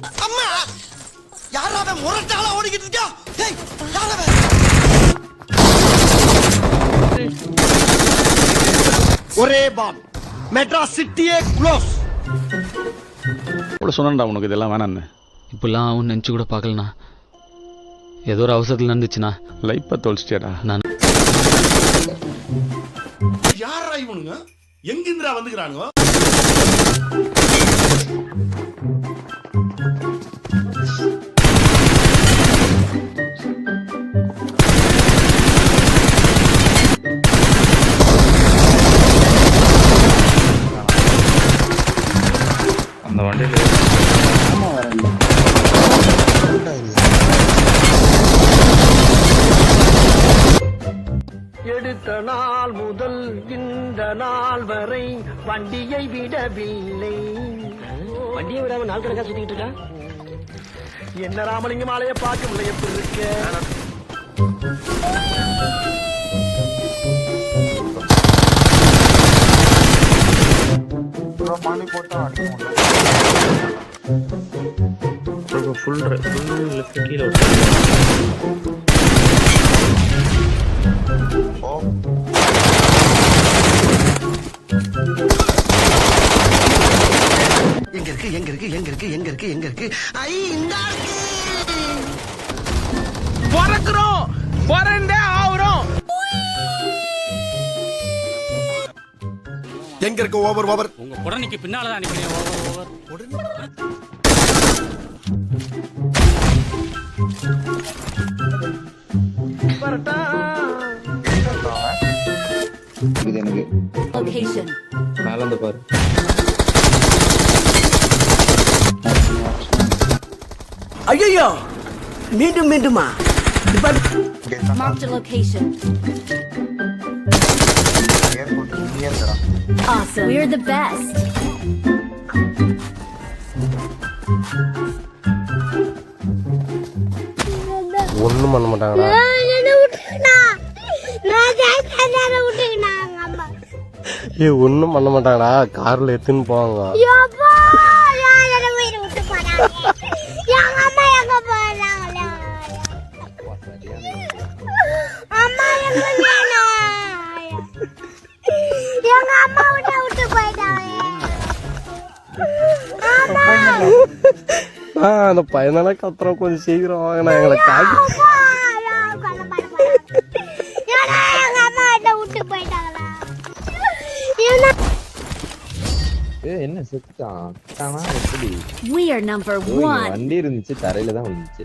அம்மா யாராவே முரட்டாளா ஓடிக்கிட்டு இருக்கா? டேய் யாராவே? ஒரே பாம் மெட்ராஸ் சிட்டியே க்ளோஸ். கூட சொன்னேன்டா உனக்கு இதெல்லாம் வேணான்னு. இப்பெல்லாம் அவன் நினச்சி கூட பார்க்கலண்ணா. ஏதோ ஒரு அவசரத்தில் நடந்துச்சுண்ணா. லைஃப்பை தொலைச்சிட்டியாடா. நான் யாரா இவனுங்க? எங்கிருந்துடா வந்துக்கிறானுங்க? அந்த வண்டியில் எடுத்த நாள் முதல் இந்த நாள் வரை வண்டியை விடவில்லை. வண்டியை விடாம நாள் கணக்கா சுத்திட்டு இருக்கா? என்ன ராமலிங்க மாலையை பார்க்க முடியல. எப்படி இருக்க? ஃபுல் லெஃப்ட் கீழே எங்க இருக்கு எங்க இருக்கு எங்க இருக்கு எங்க இருக்கு எங்க இருக்கு? ஐ இந்த பறக்குறோம், பறந்தே ஆவுறோம். எங்க இருக்கு ஓவர் ஓவர்? உங்க உடனேக்கு பின்னால தான் நிக்கிறேன். பரட்டா இது எனக்கு Location. மேல இருந்து பாரு. ஐயோ மீண்டும் மீண்டுமா? Marked a location. Awesome. We're the best. ஒண்ணும் பண்ண மாட்டாங்கடா. ஒண்ணும் பண்ண மாட்டாங்கடா. கார்ல எடுத்துன்னு போவாங்க. அந்த பையனால கத்துறோம். கொஞ்சம் சீக்கிரம் வாங்கினா எங்களை காக்கி. என்ன செத்தான்? எப்படி? We are number 1. வண்டி இருந்துச்சு, தரையில தான் வந்துச்சு.